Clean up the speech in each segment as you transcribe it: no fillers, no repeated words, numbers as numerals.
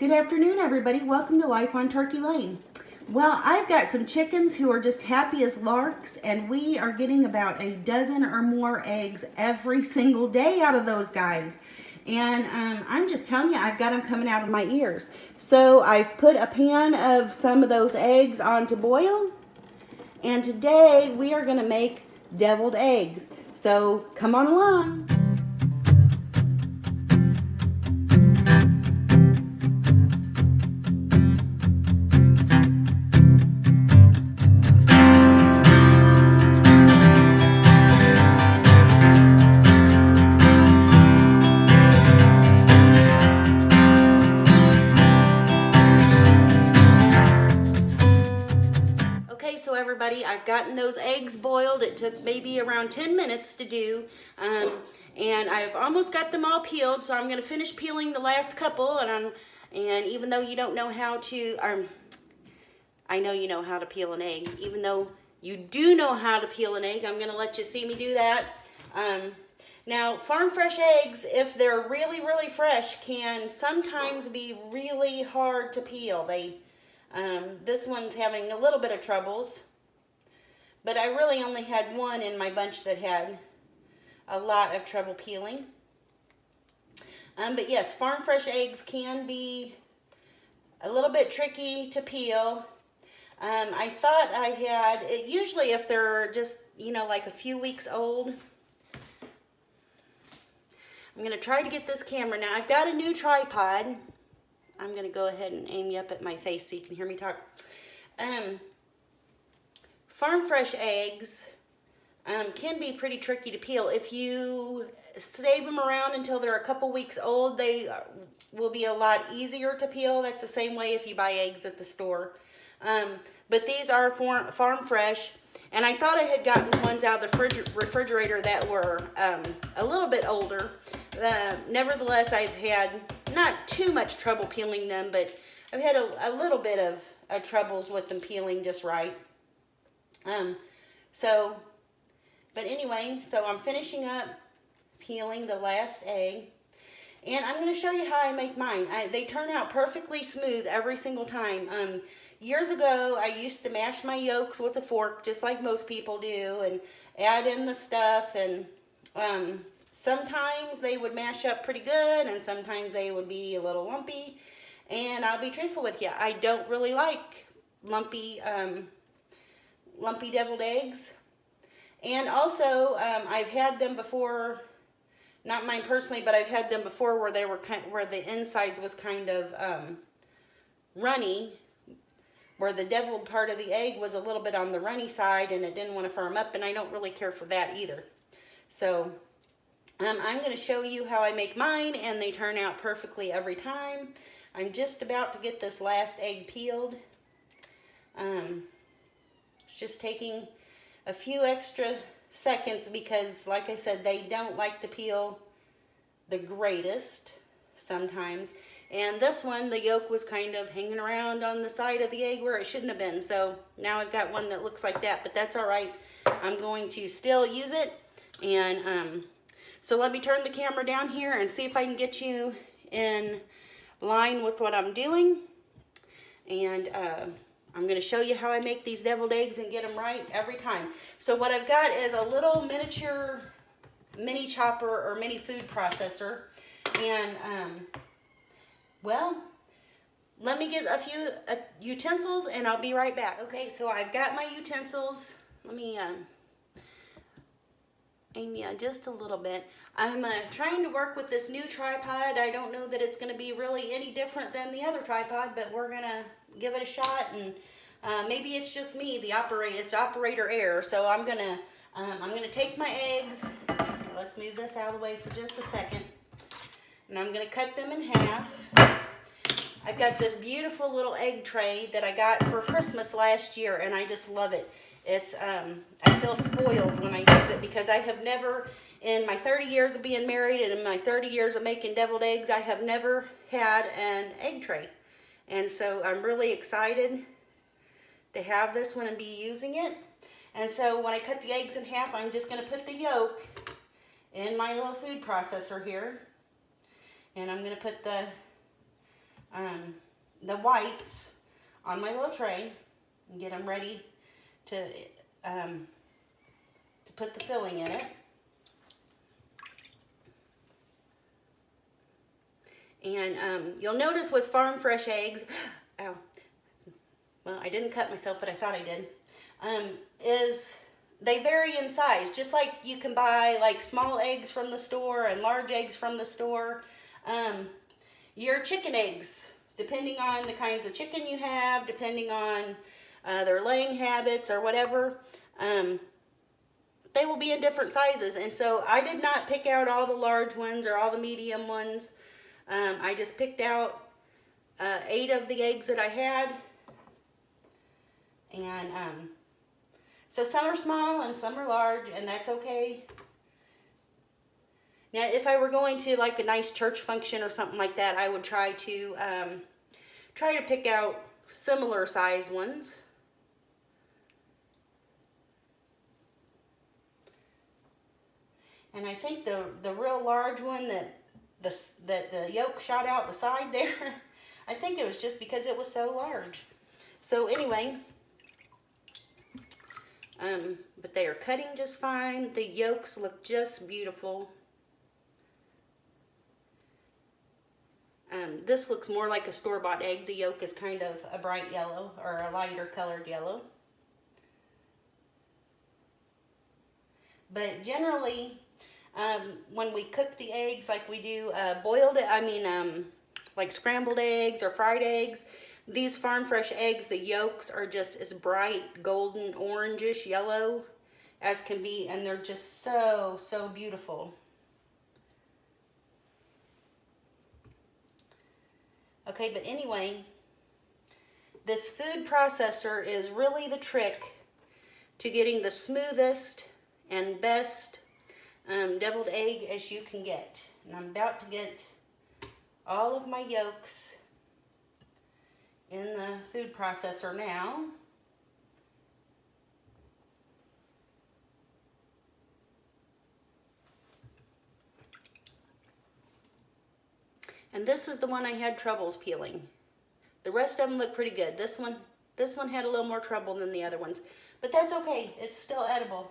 Good afternoon, everybody. Welcome to Life on Turkey Lane. Well, I've got some chickens who are just happy as larks, and we are getting about a dozen or more eggs every single day out of those guys. And I'm just telling you, I've got them coming out of my ears. So I've put a pan of some of those eggs on to boil, and today we are going to make deviled eggs. So come on along. So everybody, I've gotten those eggs boiled. It took maybe around 10 minutes to do, and I've almost got them all peeled, so I'm going to finish peeling the last couple, and even though you don't know how to, I know you know how to peel an egg, even though you do know how to peel an egg, I'm going to let you see me do that. Now, farm fresh eggs, if they're really, really fresh, can sometimes be really hard to peel. This one's having a little bit of troubles, but I really only had one in my bunch that had a lot of trouble peeling. But yes, farm fresh eggs can be a little bit tricky to peel. I thought I had, usually if they're just, like a few weeks old. I'm going to try to get this camera. Now, I've got a new tripod. I'm going to go ahead and aim you up at my face so you can hear me talk. Farm fresh eggs can be pretty tricky to peel. If you save them around until they're a couple weeks old, they will be a lot easier to peel. That's the same way if you buy eggs at the store. But these are farm fresh, and I thought I had gotten ones out of the refrigerator that were a little bit older. Nevertheless, I've had not too much trouble peeling them, but I've had a little bit of troubles with them peeling just right. But anyway, so I'm finishing up peeling the last egg, and I'm going to show you how I make mine. They turn out perfectly smooth every single time. Years ago, I used to mash my yolks with a fork, just like most people do, and add in the stuff, and sometimes they would mash up pretty good, and sometimes they would be a little lumpy. And I'll be truthful with you, I don't really like lumpy deviled eggs. And also, I've had them before, not mine personally, but I've had them before where they were where the insides was kind of runny, where the deviled part of the egg was a little bit on the runny side, and it didn't want to firm up, and I don't really care for that either. So I'm going to show you how I make mine, and they turn out perfectly every time. I'm just about to get this last egg peeled. It's just taking a few extra seconds because, like I said, they don't like to peel the greatest sometimes. And this one, the yolk was kind of hanging around on the side of the egg where it shouldn't have been. So now I've got one that looks like that, but that's all right. I'm going to still use it. And so let me turn the camera down here and see if I can get you in line with what I'm doing. And I'm going to show you how I make these deviled eggs and get them right every time. So what I've got is a little miniature mini chopper or mini food processor. And, well, let me get a few utensils and I'll be right back. Okay, so I've got my utensils. Let me aim you just a little bit. I'm trying to work with this new tripod. I don't know that it's going to be really any different than the other tripod, but we're going to give it a shot, and maybe it's just me, it's operator error. So I'm going to take my eggs. Let's move this out of the way for just a second. And I'm going to cut them in half. I've got this beautiful little egg tray that I got for Christmas last year, and I just love it. It's I feel spoiled when I use it because I have never, in my 30 years of being married and in my 30 years of making deviled eggs, I have never had an egg tray. And so I'm really excited to have this one and be using it. And so when I cut the eggs in half, I'm just going to put the yolk in my little food processor here. And I'm going to put the the whites on my little tray and get them ready to put the filling in it. And you'll notice with farm fresh eggs, ow, well, I didn't cut myself, but I thought I did, is they vary in size. Just like you can buy like small eggs from the store and large eggs from the store. Your chicken eggs, depending on the kinds of chicken you have, depending on their laying habits or whatever, they will be in different sizes. And so I did not pick out all the large ones or all the medium ones. I just picked out 8 of the eggs that I had. And so some are small and some are large, and that's okay. Now, if I were going to like a nice church function or something like that, I would try to pick out similar size ones. And I think the real large one that the yolk shot out the side there, I think it was just because it was so large. So anyway, but they are cutting just fine. The yolks look just beautiful. This looks more like a store-bought egg. The yolk is kind of a bright yellow or a lighter colored yellow. But generally, when we cook the eggs like we do like scrambled eggs or fried eggs, these farm fresh eggs, the yolks are just as bright golden orangish yellow as can be, and they're just so, so beautiful. Okay, but anyway, this food processor is really the trick to getting the smoothest and best deviled egg as you can get. And I'm about to get all of my yolks in the food processor now. And this is the one I had troubles peeling. The rest of them look pretty good. This one had a little more trouble than the other ones, but that's okay. It's still edible.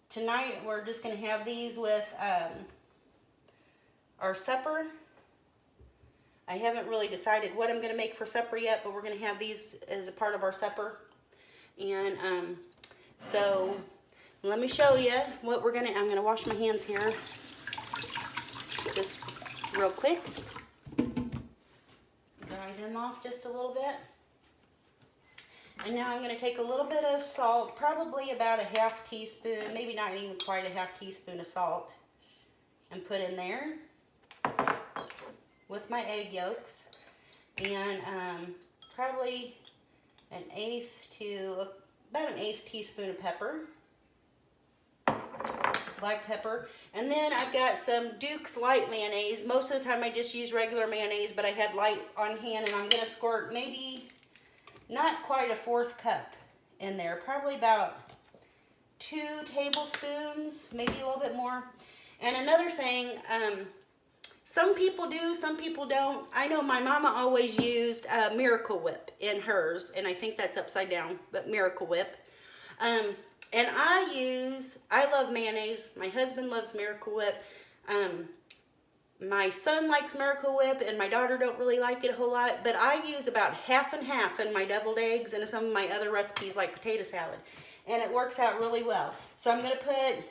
Tonight we're just going to have these with our supper. I haven't really decided what I'm going to make for supper yet, but we're going to have these as a part of our supper. And so let me show you what I'm going to wash my hands here just real quick. Dry them off just a little bit. And now I'm going to take a little bit of salt, probably about a half teaspoon, maybe not even quite a half teaspoon of salt, and put in there with my egg yolks, and probably about an eighth teaspoon of pepper, black pepper. And then I've got some Duke's light mayonnaise. Most of the time I just use regular mayonnaise, but I had light on hand, and I'm going to squirt maybe not quite a 1/4 cup in there, probably about 2 tablespoons, maybe a little bit more. And another thing, some people do, some people don't. I know my mama always used Miracle Whip in hers, and I think that's upside down, but Miracle Whip. And I love mayonnaise. My husband loves Miracle Whip. My son likes Miracle Whip, and my daughter don't really like it a whole lot, but I use about half and half in my deviled eggs and some of my other recipes like potato salad, and it works out really well. So I'm going to put,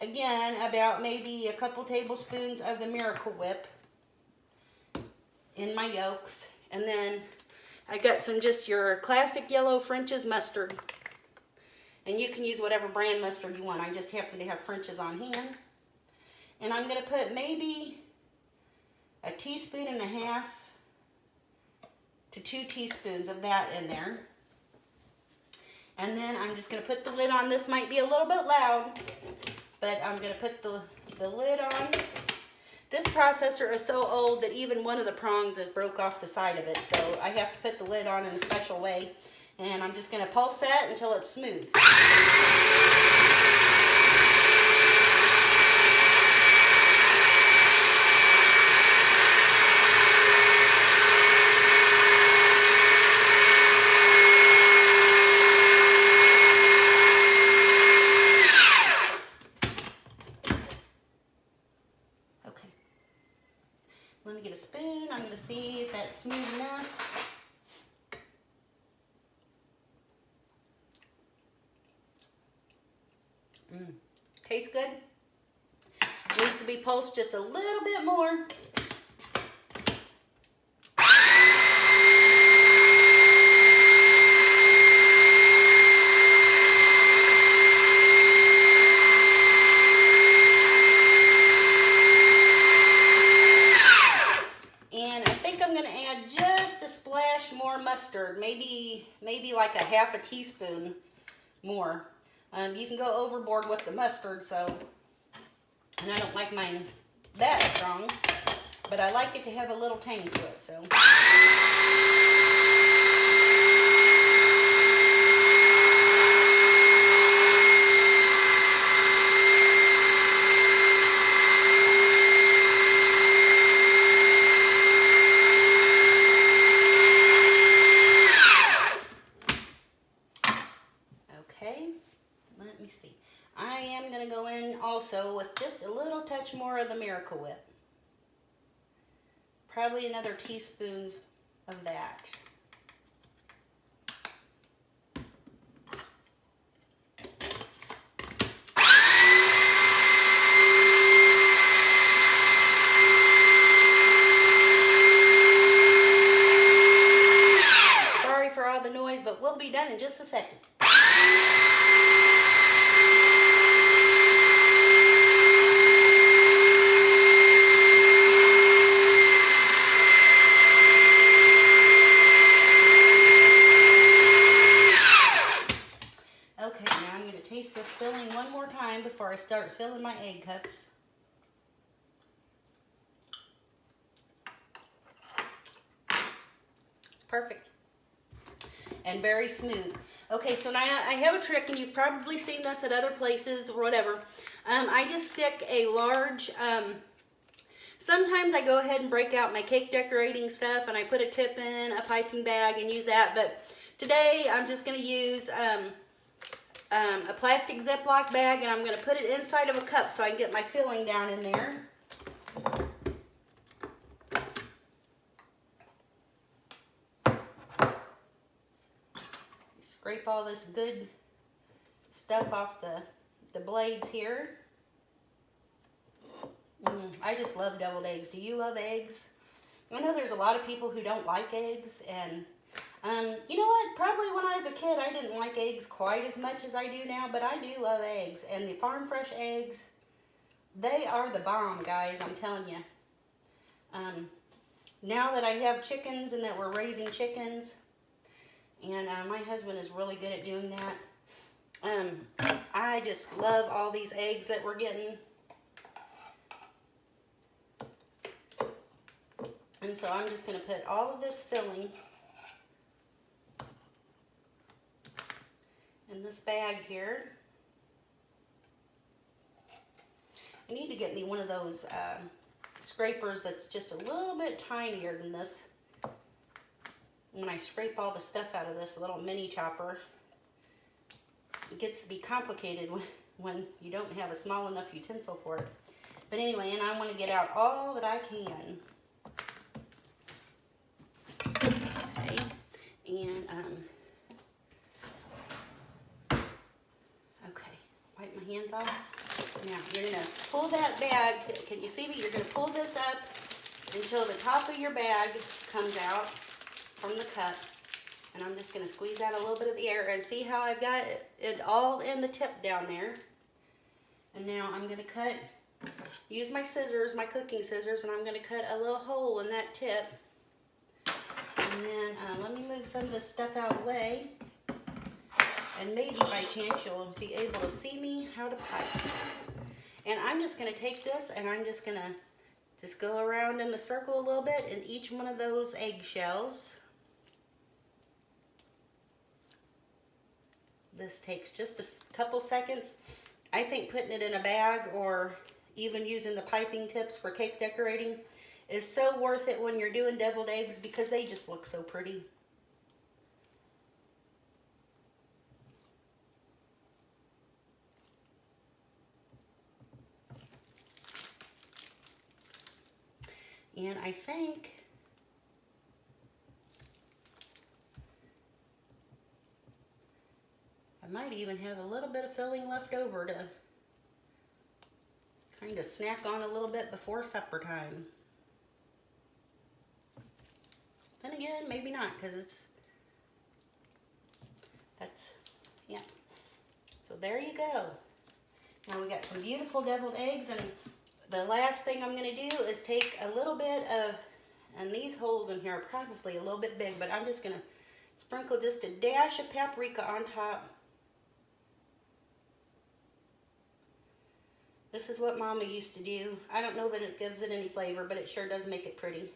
again, about maybe a couple tablespoons of the Miracle Whip in my yolks, and then I got some just your classic yellow French's mustard, and you can use whatever brand mustard you want. I just happen to have French's on hand. And I'm going to put maybe a teaspoon and a half to 2 teaspoons of that in there. And then I'm just going to put the lid on. This might be a little bit loud, but I'm going to put the lid on. This processor is so old that even one of the prongs is broke off the side of it. So I have to put the lid on in a special way. And I'm just going to pulse that until it's smooth. Let me get a spoon. I'm going to see if that's smooth enough. Tastes good. Needs to be pulsed just a little bit more. More mustard, maybe like a half a teaspoon more. You can go overboard with the mustard, and I don't like mine that strong, but I like it to have a little tang to it, so. Also with just a little touch more of the Miracle Whip. Probably another teaspoon of that. Sorry for all the noise, but we'll be done in just a second. Before I start filling my egg cups. It's perfect and very smooth. Okay, so now I have a trick, and you've probably seen this at other places or whatever. I just stick a large, sometimes I go ahead and break out my cake decorating stuff and I put a tip in a piping bag and use that, but today I'm just going to use a plastic Ziploc bag, and I'm going to put it inside of a cup so I can get my filling down in there. Scrape all this good stuff off the blades here. I just love deviled eggs. Do you love eggs? I know there's a lot of people who don't like eggs, and you know what? Probably when I was a kid, I didn't like eggs quite as much as I do now, but I do love eggs. And the farm fresh eggs, they are the bomb, guys, I'm telling you. Now that I have chickens and that we're raising chickens, and my husband is really good at doing that, I just love all these eggs that we're getting. And so I'm just going to put all of this filling in this bag here. I need to get me one of those scrapers that's just a little bit tinier than this. When I scrape all the stuff out of this little mini chopper, it gets to be complicated when you don't have a small enough utensil for it. But anyway, and I want to get out all that I can. Okay, and wipe my hands off. Now, you're going to pull that bag. Can you see me? You're going to pull this up until the top of your bag comes out from the cup. And I'm just going to squeeze out a little bit of the air, and see how I've got it all in the tip down there. And now I'm going to use my scissors, my cooking scissors, and I'm going to cut a little hole in that tip. And then let me move some of this stuff out of the way. And maybe by chance you'll be able to see me how to pipe. And I'm just going to take this, and I'm just going to go around in the circle a little bit in each one of those eggshells. This takes just a couple seconds. I think putting it in a bag or even using the piping tips for cake decorating is so worth it when you're doing deviled eggs, because they just look so pretty. And I think I might even have a little bit of filling left over to kind of snack on a little bit before supper time. Then again, maybe not, because yeah. So there you go. Now we got some beautiful deviled eggs, and the last thing I'm going to do is take a little bit of, and these holes in here are probably a little bit big, but I'm just going to sprinkle just a dash of paprika on top. This is what Mama used to do. I don't know that it gives it any flavor, but it sure does make it pretty.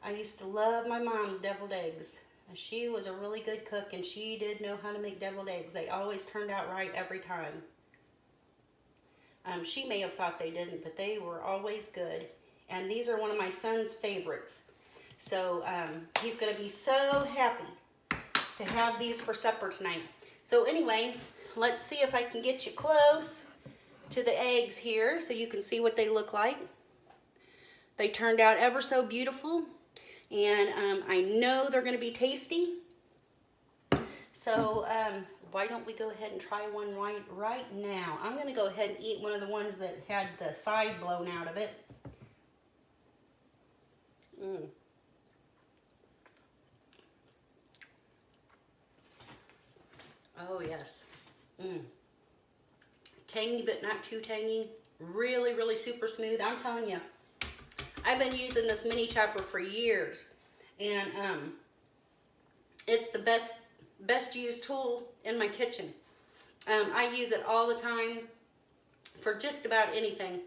I used to love my mom's deviled eggs. She was a really good cook, and she did know how to make deviled eggs. They always turned out right every time. She may have thought they didn't, but they were always good. And these are one of my son's favorites. So he's going to be so happy to have these for supper tonight. So anyway, let's see if I can get you close to the eggs here so you can see what they look like. They turned out ever so beautiful. And I know they're going to be tasty. So why don't we go ahead and try one right now. I'm going to go ahead and eat one of the ones that had the side blown out of it. Oh yes. Tangy but not too tangy. Really, really super smooth. I'm telling you. I've been using this mini chopper for years, and it's the best used tool in my kitchen. I use it all the time for just about anything,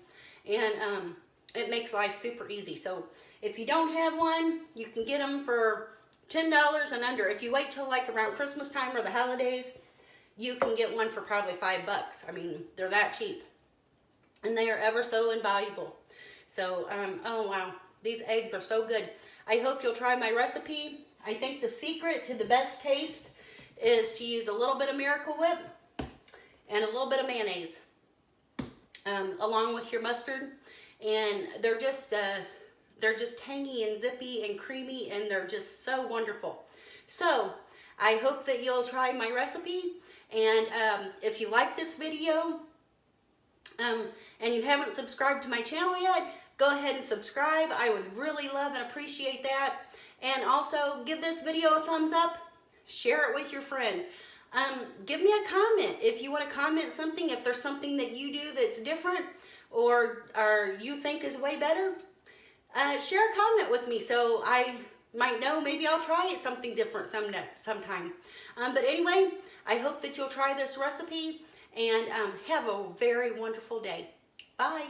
and it makes life super easy. So if you don't have one, you can get them for $10 and under. If you wait till like around Christmas time or the holidays, you can get one for probably $5. I mean, they're that cheap, and they are ever so invaluable. So, oh wow, these eggs are so good. I hope you'll try my recipe. I think the secret to the best taste is to use a little bit of Miracle Whip and a little bit of mayonnaise, along with your mustard. And they're just tangy and zippy and creamy, and they're just so wonderful. So, I hope that you'll try my recipe. And if you like this video, and you haven't subscribed to my channel yet, go ahead and subscribe. I would really love and appreciate that. And also give this video a thumbs up. Share it with your friends. Give me a comment if you want to comment something. If there's something that you do that's different or you think is way better, share a comment with me so I might know. Maybe I'll try it something different sometime. But anyway, I hope that you'll try this recipe and have a very wonderful day. Bye.